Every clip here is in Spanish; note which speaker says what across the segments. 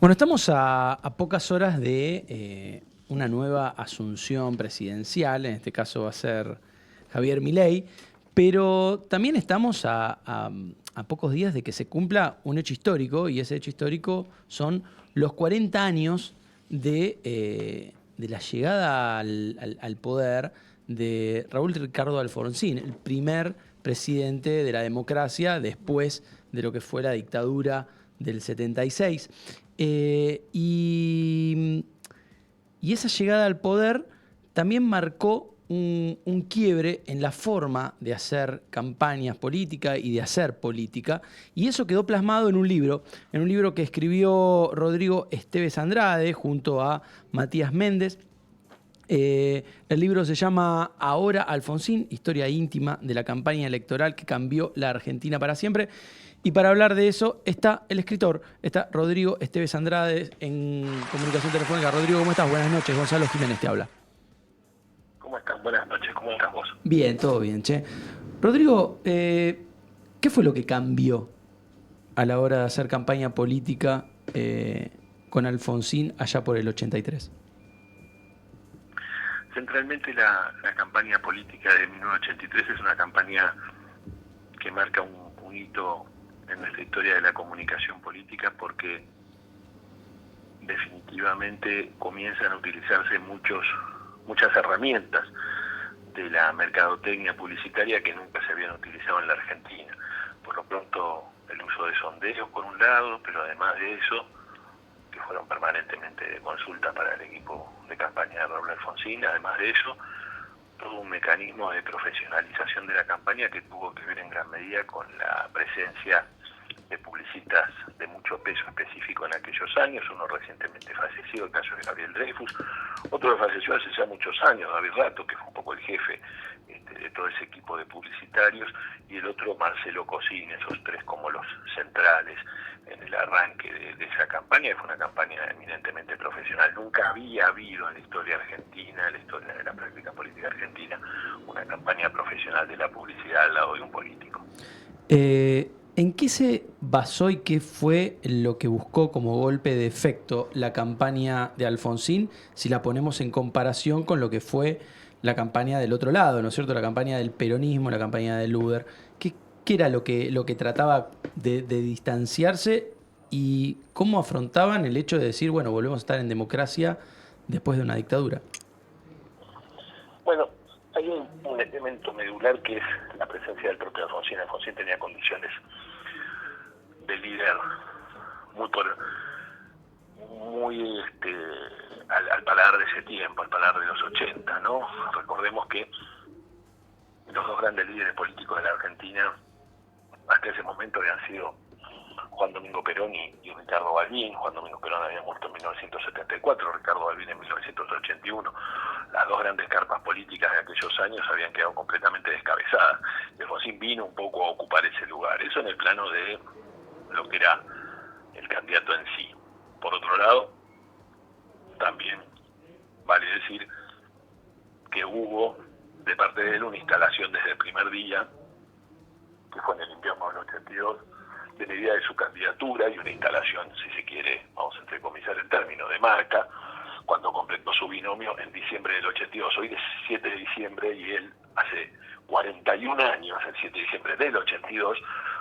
Speaker 1: Bueno, estamos a pocas horas de una nueva asunción presidencial, en este caso va a ser Javier Milei, pero también estamos a pocos días de que se cumpla un hecho histórico, y ese hecho histórico son los 40 años de la llegada al poder de Raúl Ricardo Alfonsín, el primer presidente de la democracia después de lo que fue la dictadura del 76. Eh, y, y esa llegada al poder también marcó un quiebre en la forma de hacer campañas políticas y de hacer política. Y eso quedó plasmado en un libro que escribió Rodrigo Esteves Andrade junto a Matías Méndez. El libro se llama Ahora Alfonsín, historia íntima de la campaña electoral que cambió la Argentina para siempre. Y para hablar de eso está el escritor, está Rodrigo Esteves Andrade en comunicación telefónica. Rodrigo, ¿cómo estás? Buenas noches, Gonzalo Jiménez te habla.
Speaker 2: ¿Cómo están? Buenas noches, ¿cómo estás vos?
Speaker 1: Bien, todo bien, che. Rodrigo, ¿qué fue lo que cambió a la hora de hacer campaña política con Alfonsín allá por el 83?
Speaker 2: Centralmente la campaña política de 1983 es una campaña que marca un hito en nuestra historia de la comunicación política porque definitivamente comienzan a utilizarse muchas herramientas de la mercadotecnia publicitaria que nunca se habían utilizado en la Argentina. Por lo pronto el uso de sondeos por un lado, pero además de eso, que fueron permanentemente de consulta para el equipo de campaña de Raúl Alfonsín. Además de eso, todo un mecanismo de profesionalización de la campaña que tuvo que ver en gran medida con la presencia de publicistas de mucho peso específico en aquellos años, uno recientemente fallecido, el caso de Gabriel Dreyfus, otro que falleció hace ya muchos años, David Rato, que fue un poco el jefe de todo ese equipo de publicitarios, y el otro Marcelo Cosín, esos tres como los centrales en el arranque de esa campaña, que fue una campaña eminentemente profesional. Nunca había habido en la historia argentina, en la historia de la práctica política argentina, una campaña profesional de la publicidad al lado de un político.
Speaker 1: ¿En qué se basó y qué fue lo que buscó como golpe de efecto la campaña de Alfonsín si la ponemos en comparación con lo que fue la campaña del otro lado, ¿no es cierto? La campaña del peronismo, la campaña de Luder. ¿Qué era lo que trataba de distanciarse y cómo afrontaban el hecho de decir, bueno, volvemos a estar en democracia después de una dictadura?
Speaker 2: Bueno, hay un elemento medular que es la presencia del propio Alfonsín. Alfonsín tenía condiciones de líder muy al paladar de ese tiempo, al paladar de los 80, ¿no? Recordemos que los dos grandes líderes políticos de la Argentina hasta ese momento habían sido Juan Domingo Perón y Ricardo Balbín. Juan Domingo Perón había muerto en 1974, Ricardo Balbín en 1981. Las dos grandes carpas políticas de aquellos años habían quedado completamente descabezadas. Y Alfonsín vino un poco a ocupar ese lugar. Eso en el plano de lo que era el candidato en sí. Por otro lado, también vale decir que hubo de parte de él una instalación desde el primer día, que fue en el invierno del 82, de la idea de su candidatura y una instalación, si se quiere, vamos a entrecomillar el término, de marca, cuando completó su binomio en diciembre del 82. Hoy es 7 de diciembre y él hace 41 años, el 7 de diciembre del 82,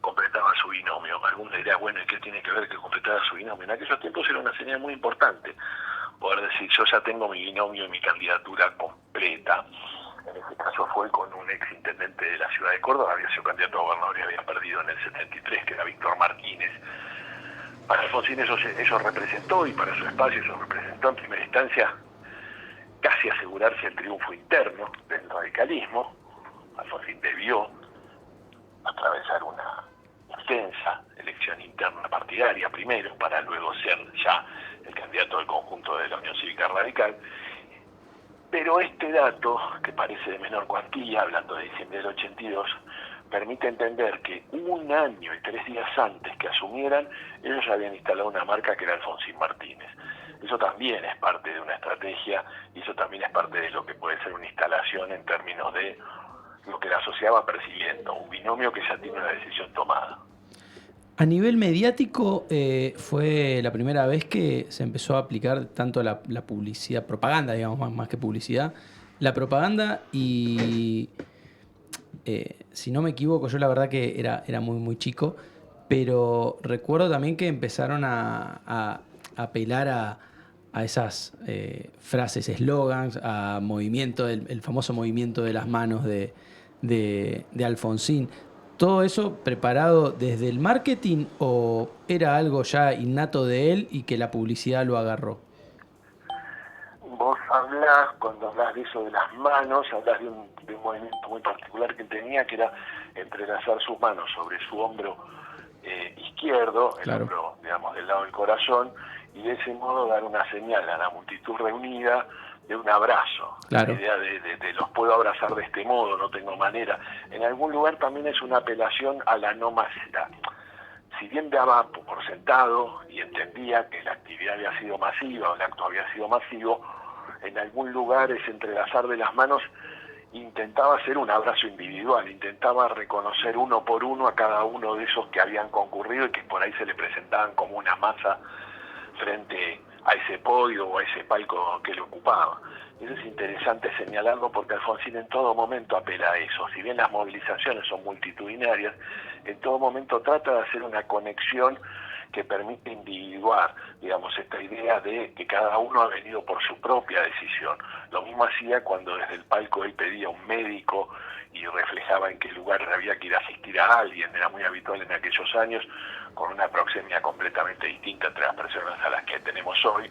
Speaker 2: completaba su binomio. Alguno dirá, bueno, ¿y qué tiene que ver que completara su binomio? En aquellos tiempos era una señal muy importante, poder decir, yo ya tengo mi binomio y mi candidatura completa. En este caso fue con un ex intendente de la ciudad de Córdoba, había sido candidato a gobernador y había perdido en el 73, que era Víctor Martínez. Para Alfonsín eso representó, y para su espacio eso representó en primera instancia casi asegurarse el triunfo interno del radicalismo. Alfonsín debió atravesar una extensa elección interna partidaria primero, para luego ser ya el candidato del conjunto de la Unión Cívica Radical. Pero este dato, que parece de menor cuantía, hablando de diciembre del 82, permite entender que un año y 3 días antes que asumieran, ellos ya habían instalado una marca que era Alfonsín Martínez. Eso también es parte de una estrategia, y eso también es parte de lo que puede ser una instalación en términos de lo que la sociedad va percibiendo, un binomio que ya tiene una decisión tomada.
Speaker 1: A nivel mediático, fue la primera vez que se empezó a aplicar tanto la publicidad, propaganda, digamos, más que publicidad, la propaganda y, si no me equivoco, yo la verdad que era muy, muy chico, pero recuerdo también que empezaron a apelar a esas frases, eslogans, a movimiento, el famoso movimiento de las manos de Alfonsín. ¿Todo eso preparado desde el marketing o era algo ya innato de él y que la publicidad lo agarró?
Speaker 2: Vos hablás, cuando hablas de eso de las manos, hablas de un movimiento muy particular que tenía, que era entrelazar sus manos sobre su hombro izquierdo, el
Speaker 1: Claro,
Speaker 2: hombro, digamos, del lado del corazón, y de ese modo dar una señal a la multitud reunida de un abrazo. La
Speaker 1: claro,
Speaker 2: idea de los puedo abrazar de este modo, no tengo manera. En algún lugar también es una apelación a la no masividad. Si bien daba por sentado y entendía que la actividad había sido masiva o el acto había sido masivo, en algún lugar ese entrelazar de las manos intentaba hacer un abrazo individual, intentaba reconocer uno por uno a cada uno de esos que habían concurrido y que por ahí se le presentaban como una masa frente a ese podio o a ese palco que lo ocupaba. Eso es interesante señalarlo porque Alfonsín en todo momento apela a eso. Si bien las movilizaciones son multitudinarias, en todo momento trata de hacer una conexión que permite individuar, digamos, esta idea de que cada uno ha venido por su propia decisión. Lo mismo hacía cuando desde el palco él pedía un médico y reflejaba en qué lugar había que ir a asistir a alguien. Era muy habitual en aquellos años, con una proxemia completamente distinta entre las personas a las que tenemos hoy,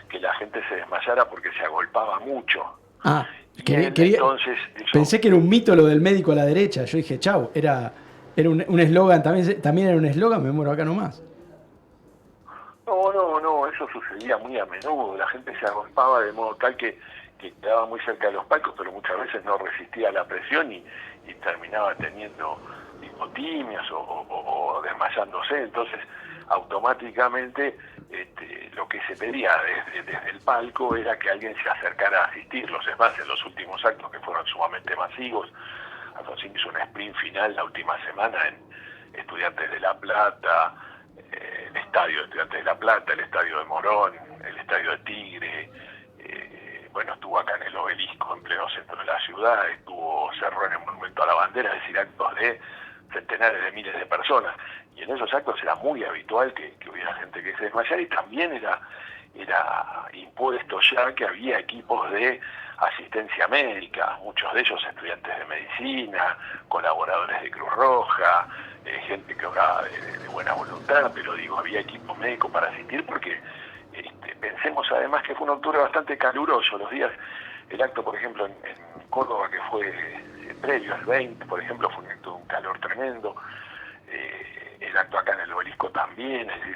Speaker 2: que la gente se desmayara porque se agolpaba mucho.
Speaker 1: ah,
Speaker 2: Y él
Speaker 1: quería,
Speaker 2: entonces hizo...
Speaker 1: pensé que era un mito lo del médico a la derecha. Yo dije, chau, era un eslogan, también era un eslogan, me muero acá nomás.
Speaker 2: No, eso sucedía muy a menudo. La gente se agolpaba de modo tal que quedaba muy cerca de los palcos, pero muchas veces no resistía la presión y terminaba teniendo hipotimias o desmayándose. Entonces, automáticamente lo que se pedía desde el palco era que alguien se acercara a asistirlos. Es más, en los últimos actos que fueron sumamente masivos, Alfonsín hizo un sprint final la última semana en Estudiantes de La Plata, el estadio de Estudiantes de La Plata, el estadio de Morón, el estadio de Tigre, bueno, estuvo acá en el Obelisco, en pleno centro de la ciudad, cerró en el Monumento a la Bandera, es decir, actos de centenares de miles de personas. Y en esos actos era muy habitual que hubiera gente que se desmayara y también era impuesto ya que había equipos de asistencia médica, muchos de ellos estudiantes de medicina, colaboradores de Cruz Roja, gente que obraba de buena voluntad, pero digo, había equipo médico para asistir porque pensemos además que fue un octubre bastante caluroso, los días, el acto por ejemplo en Córdoba que fue previo al 20, por ejemplo, fue un acto de un calor tremendo, el acto acá en el Obelisco también, es decir,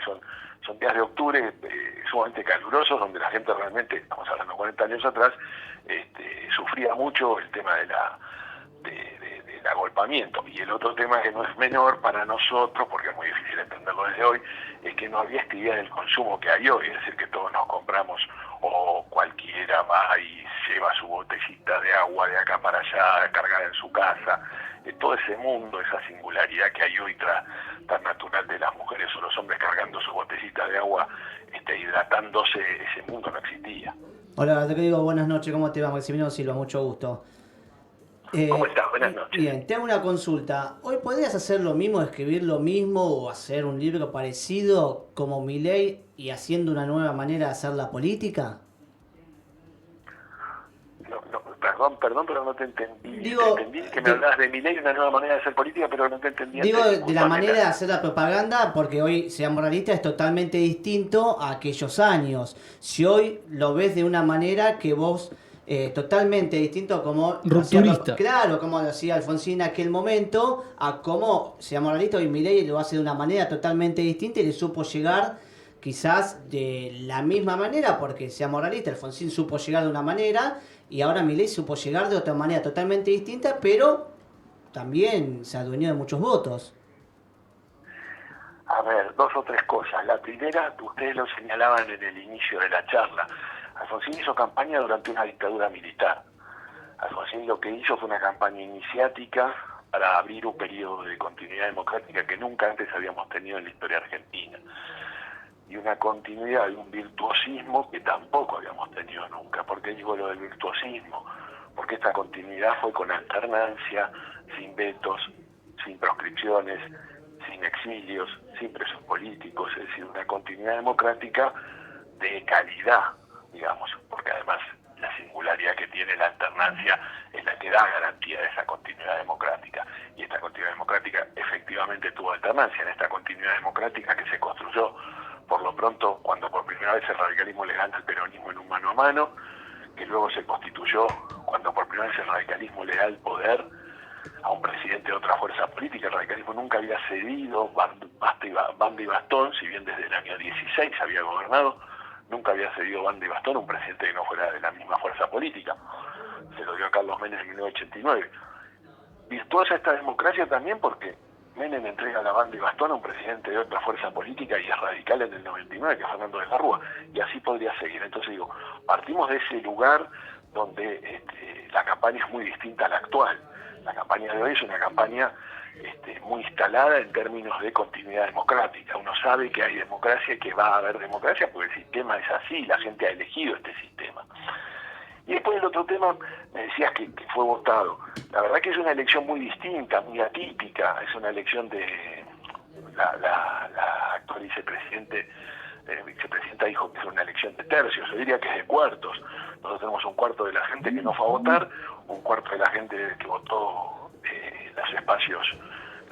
Speaker 2: son días de octubre sumamente calurosos donde la gente realmente, estamos hablando 40 años atrás, sufría mucho el tema del agolpamiento. Y el otro tema que no es menor para nosotros, porque es muy difícil entenderlo desde hoy, es que no había actividad del consumo que hay hoy, es decir, que todos nos compramos o cualquiera va y lleva su botellita de agua de acá para allá, cargada en su casa. Todo ese mundo, esa singularidad que hay hoy tan natural de las mujeres o los hombres cargando su botellita de agua, hidratándose, ese mundo no existía.
Speaker 3: Hola, te digo buenas noches, ¿cómo te va? Maximiliano Silva, mucho gusto.
Speaker 2: ¿Cómo estás? Buenas noches.
Speaker 3: Bien, te hago una consulta. ¿Hoy podrías hacer lo mismo, escribir lo mismo o hacer un libro parecido como Milei y haciendo una nueva manera de hacer la política?
Speaker 2: Perdón, pero no te entendí.
Speaker 3: Digo,
Speaker 2: Te entendí que me hablas de Milei, una nueva manera de hacer política, pero no te entendí.
Speaker 3: digo de la manera de hacer la propaganda, porque hoy, seamos realistas, es totalmente distinto a aquellos años. Si hoy lo ves de una manera que vos, totalmente distinto como...
Speaker 1: Rupturista.
Speaker 3: Claro, como lo hacía Alfonsín en aquel momento, a cómo, seamos realistas, hoy Milei lo hace de una manera totalmente distinta y le supo llegar quizás de la misma manera, porque seamos realistas, Alfonsín supo llegar de una manera y ahora Milei supo llegar de otra manera totalmente distinta, pero también se adueñó de muchos votos.
Speaker 2: A ver, dos o tres cosas. La primera, ustedes lo señalaban en el inicio de la charla. Alfonsín hizo campaña durante una dictadura militar. Alfonsín lo que hizo fue una campaña iniciática para abrir un periodo de continuidad democrática que nunca antes habíamos tenido en la historia argentina. Y una continuidad y un virtuosismo que tampoco habíamos tenido nunca. ¿Por qué digo lo del virtuosismo? Porque esta continuidad fue con alternancia, sin vetos, sin proscripciones, sin exilios, sin presos políticos, es decir, una continuidad democrática de calidad, digamos, porque además la singularidad que tiene la alternancia es la que da garantía de esa continuidad democrática. Y esta continuidad democrática efectivamente tuvo alternancia. En esta continuidad democrática que se construyó, por lo pronto, cuando por primera vez el radicalismo le gana al peronismo en un mano a mano, que luego se constituyó cuando por primera vez el radicalismo le da el poder a un presidente de otra fuerza política. El radicalismo nunca había cedido banda y bastón, si bien desde el año 16 había gobernado, nunca había cedido banda y bastón a un presidente que no fuera de la misma fuerza política. Se lo dio a Carlos Menem en 1989. Virtuosa esta democracia también porque Menem entrega la banda y bastón a un presidente de otra fuerza política y es radical en el 99, que es Fernando de la Rúa, y así podría seguir. Entonces digo, partimos de ese lugar donde la campaña es muy distinta a la actual. La campaña de hoy es una campaña muy instalada en términos de continuidad democrática. Uno sabe que hay democracia y que va a haber democracia porque el sistema es así, la gente ha elegido este sistema. Y después el otro tema, me decías que fue votado. La verdad que es una elección muy distinta, muy atípica. Es una elección de la actual vicepresidenta dijo que es una elección de tercios, yo diría que es de cuartos. Nosotros tenemos un cuarto de la gente que no fue a votar, un cuarto de la gente que votó los espacios,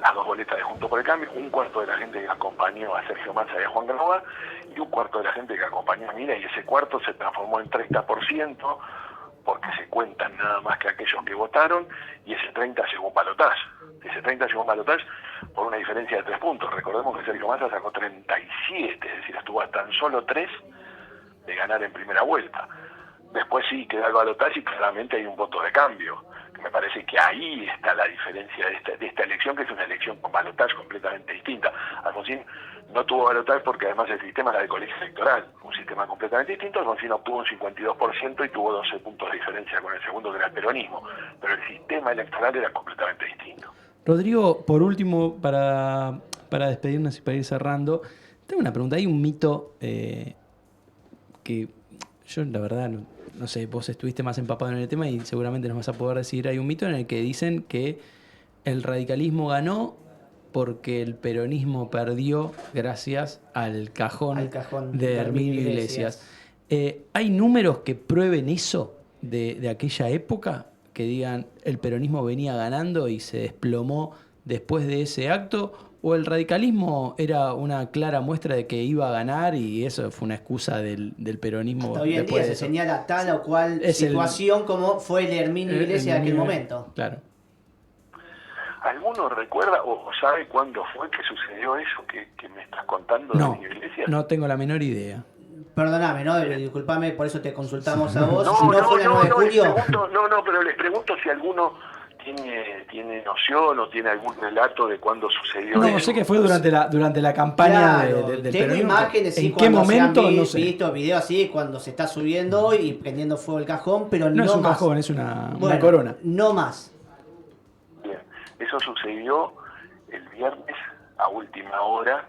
Speaker 2: las dos boletas de Juntos por el Cambio, un cuarto de la gente que acompañó a Sergio Massa y a Juan Grabois, y un cuarto de la gente que acompañó a Milei, y ese cuarto se transformó en 30%, porque se cuentan nada más que aquellos que votaron, y ese 30 llegó un balotaje. Ese 30 llegó un balotaje por una diferencia de 3 puntos. Recordemos que Sergio Massa sacó 37, es decir, estuvo a tan solo 3 de ganar en primera vuelta. Después sí queda el balotaje y claramente hay un voto de cambio. Me parece que ahí está la diferencia de esta elección, que es una elección con balotaje completamente distinta. Alfonsín no tuvo balotaje porque además el sistema era de colegio electoral, un sistema completamente distinto. Alfonsín obtuvo un 52% y tuvo 12 puntos de diferencia con el segundo, que era el peronismo, pero el sistema electoral era completamente distinto.
Speaker 1: Rodrigo, por último, para despedirnos y para ir cerrando, tengo una pregunta. Hay un mito que yo la verdad no sé, vos estuviste más empapado en el tema y seguramente nos vas a poder decir. Hay un mito en el que dicen que el radicalismo ganó porque el peronismo perdió gracias al cajón de Herminio Iglesias. ¿Hay números que prueben eso de aquella época? Que digan el peronismo venía ganando y se desplomó después de ese acto, o el radicalismo era una clara muestra de que iba a ganar y eso fue una excusa del peronismo.
Speaker 3: Hasta hoy en día se señala tal o cual situación como fue el Herminio Iglesias en aquel momento.
Speaker 1: Claro.
Speaker 2: ¿Alguno recuerda o sabe cuándo fue que sucedió eso que me estás contando de Herminio Iglesias?
Speaker 1: No tengo la menor idea.
Speaker 3: Perdóname, ¿no? Disculpame, por eso te consultamos a vos.
Speaker 2: No,
Speaker 3: si no fue el 9 de julio.
Speaker 2: Pero les pregunto si alguno tiene noción o tiene algún relato de cuándo sucedió eso.
Speaker 1: No, sé que fue durante la campaña del
Speaker 3: tengo
Speaker 1: peronismo.
Speaker 3: imágenes, sí,
Speaker 1: ¿En qué momento? No sé.
Speaker 3: Visto videos así cuando se está subiendo y prendiendo fuego el cajón, pero no
Speaker 1: es un
Speaker 3: más.
Speaker 1: cajón, es una corona.
Speaker 3: No más.
Speaker 2: Bien, eso sucedió el viernes a última hora.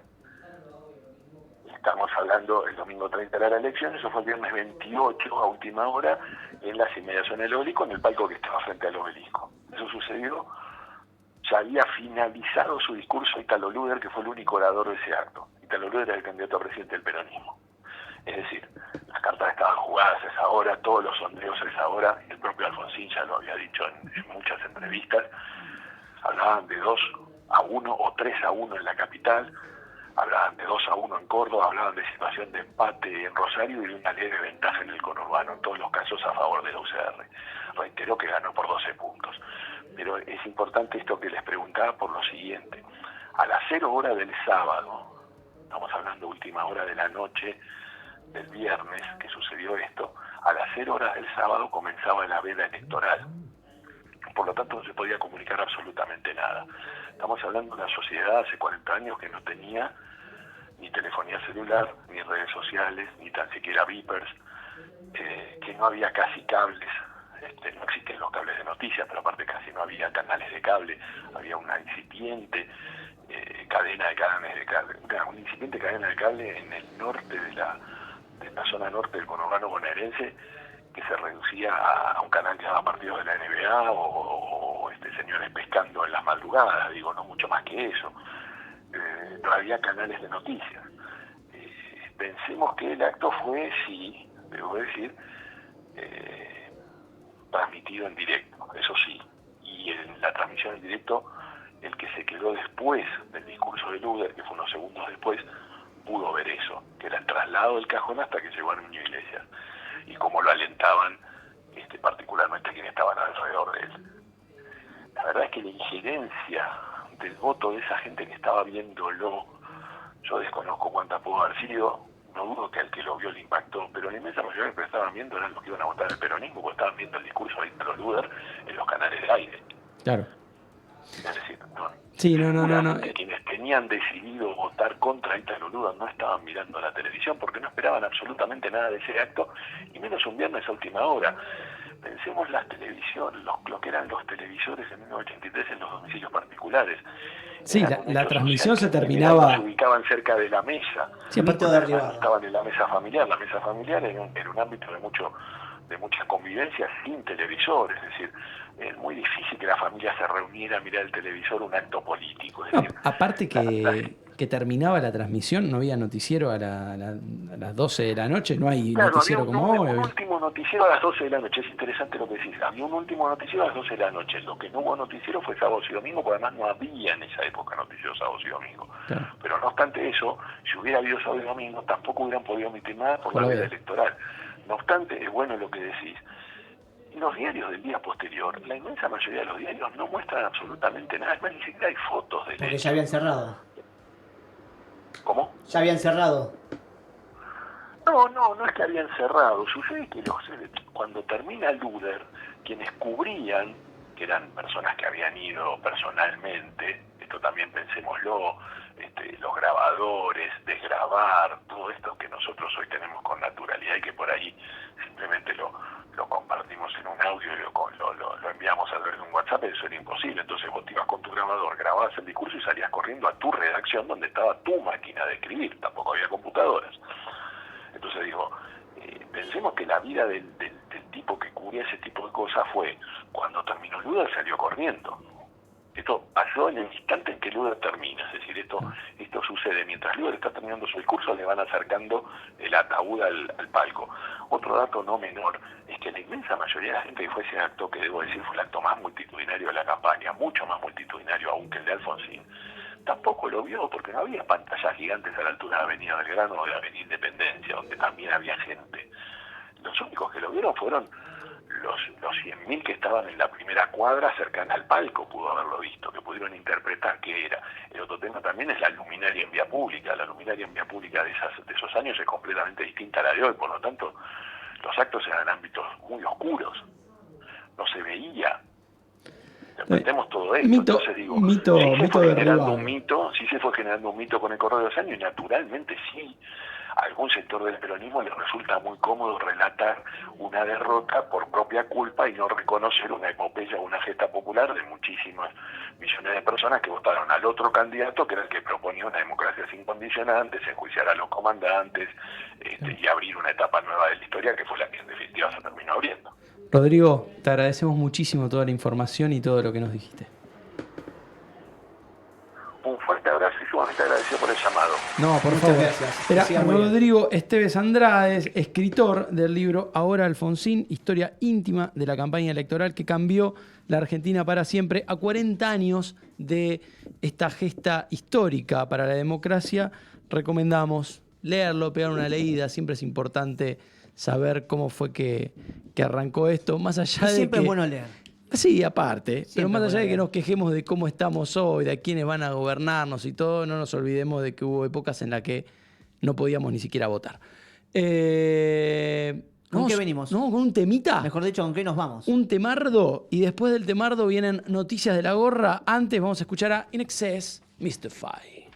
Speaker 2: Estamos hablando el domingo 30 de la elección, eso fue el viernes 28 a última hora en las inmediaciones del obelisco, en el palco que estaba frente al obelisco. Eso sucedió, ya había finalizado su discurso Italo Luder, que fue el único orador de ese acto. Italo Luder era el candidato a presidente del peronismo. Es decir, las cartas estaban jugadas a esa hora, todos los sondeos a esa hora, y el propio Alfonsín ya lo había dicho en muchas entrevistas, hablaban de 2-1 o 3-1 en la capital, hablaban de 2-1 en Córdoba, hablaban de situación de empate en Rosario y de una leve ventaja en el conurbano, en todos los casos a favor de la UCR. Reitero que ganó por 12 puntos. Pero es importante esto que les preguntaba por lo siguiente. A las 0 horas del sábado, estamos hablando última hora de la noche del viernes que sucedió esto, a las 0 horas del sábado comenzaba la veda electoral. Por lo tanto no se podía comunicar absolutamente nada. Estamos hablando de una sociedad hace 40 años que no tenía ni telefonía celular, ni redes sociales, ni tan siquiera beepers, que no había casi cables no existen los cables de noticias, pero aparte casi no había canales de cable, había una incipiente cadena de cable, una incipiente cadena de cable en el norte de la zona norte del conurbano bonaerense, que se reducía a un canal que daba partidos de la NBA o señores pescando en las madrugadas, digo, no mucho más que eso. No había canales de noticias. Pensemos que el acto fue, sí, debo decir, transmitido en directo, eso sí, y en la transmisión en directo, el que se quedó después del discurso de Luder, que fue unos segundos después, pudo ver eso, que era el traslado del cajón hasta que llegó a Nuño Iglesias, y cómo lo alentaban particularmente quienes estaban alrededor de él. La verdad es que la injerencia del voto de esa gente que estaba viéndolo, yo desconozco cuánta pudo haber sido, no dudo que al que lo vio le impactó, pero la inmensa mayoría que estaban viendo eran los que iban a votar el peronismo, porque estaban viendo el discurso de Víctor Luder en los canales de aire.
Speaker 1: Claro.
Speaker 2: Es decir, quienes tenían decidido votar contra Ítalo Luder no estaban mirando la televisión porque no esperaban absolutamente nada de ese acto, y menos un viernes a última hora. Pensemos las televisiones, lo que eran los televisores en 1983 en los domicilios particulares.
Speaker 1: Sí, la transmisión se terminaba.
Speaker 2: Se ubicaban cerca de la mesa.
Speaker 3: Sí, aparte de arriba.
Speaker 2: Estaban en la mesa familiar. La mesa familiar era un ámbito de mucha convivencia sin televisor. Es decir, es muy difícil que la familia se reuniera a mirar el televisor, un acto político. Es decir,
Speaker 1: aparte que terminaba la transmisión, no había noticiero a las 12 de la noche, no hay noticiero como hoy.
Speaker 2: Un último noticiero a las 12 de la noche, es interesante lo que decís. Había un último noticiero a las 12 de la noche. Lo que no hubo noticiero fue sábado y domingo, porque además no había en esa época noticieros sábado y domingo. Claro. Pero no obstante eso, si hubiera habido sábado y domingo, tampoco hubieran podido emitir nada por la veda electoral. No obstante, es bueno lo que decís. Los diarios del día posterior, la inmensa mayoría de los diarios no muestran absolutamente nada. Es más, ni siquiera hay fotos de él.
Speaker 3: Porque ya habían cerrado.
Speaker 2: ¿Cómo?
Speaker 3: Ya habían cerrado.
Speaker 2: No es que habían cerrado. Sucede que cuando termina Luder, quienes cubrían, que eran personas que habían ido personalmente, esto también pensémoslo, los grabadores, desgrabar, todo esto que nosotros hoy tenemos con naturalidad y que por ahí simplemente lo compartimos en un audio y lo enviamos a través de un WhatsApp, eso era imposible. Entonces vos te ibas con tu grabador, grababas el discurso y salías corriendo a tu redacción donde estaba tu máquina de escribir, tampoco había computadoras. Entonces digo, pensemos que la vida del tipo que cubría ese tipo de cosas fue, cuando terminó Luder salió corriendo. Esto pasó en el instante en que Luder termina, es decir, esto sucede mientras Luder está terminando su discurso, le van acercando el ataúd al palco. Otro dato no menor es que la inmensa mayoría de la gente que fue a ese acto, que debo decir fue el acto más multitudinario de la campaña, mucho más multitudinario aún que el de Alfonsín, tampoco lo vio porque no había pantallas gigantes a la altura de Avenida Belgrano o de Avenida Independencia, donde también había gente. Los únicos que lo vieron fueron los 100.000 que estaban en la primera cuadra cercana al palco, pudo haberlo visto, que pudieron interpretar qué era. El otro tema también es la luminaria en vía pública. La luminaria en vía pública de esos años es completamente distinta a la de hoy, por lo tanto, los actos eran ámbitos muy oscuros. No se veía. Interpretemos todo esto. Entonces digo, sí se fue generando un mito con el correr de los años, y naturalmente sí. A algún sector del peronismo le resulta muy cómodo relatar una derrota por propia culpa y no reconocer una epopeya o una gesta popular de muchísimas millones de personas que votaron al otro candidato, que era el que proponía una democracia sin condicionantes, enjuiciar a los comandantes y abrir una etapa nueva de la historia, que fue la que en definitiva se terminó abriendo.
Speaker 1: Rodrigo, te agradecemos muchísimo toda la información y todo lo que nos dijiste.
Speaker 2: Un fuerte abrazo y sumamente agradecido por el llamado.
Speaker 1: No, por favor. Era Rodrigo Esteves Andrades, escritor del libro Ahora Alfonsín, historia íntima de la campaña electoral que cambió la Argentina para siempre, a 40 años de esta gesta histórica para la democracia. Recomendamos leerlo, pegar una leída, siempre es importante saber cómo fue que arrancó esto, más allá de
Speaker 3: siempre
Speaker 1: que...
Speaker 3: es bueno leer.
Speaker 1: Sí, aparte,
Speaker 3: Siempre,
Speaker 1: pero más allá de que nos quejemos de cómo estamos hoy, de quiénes van a gobernarnos y todo, no nos olvidemos de que hubo épocas en las que no podíamos ni siquiera votar.
Speaker 3: ¿Con qué venimos?
Speaker 1: ¿No? ¿Con un temita?
Speaker 3: Mejor dicho, ¿con qué nos vamos?
Speaker 1: Un temardo, y después del temardo vienen noticias de la gorra. Antes vamos a escuchar a In Excess, Mystify.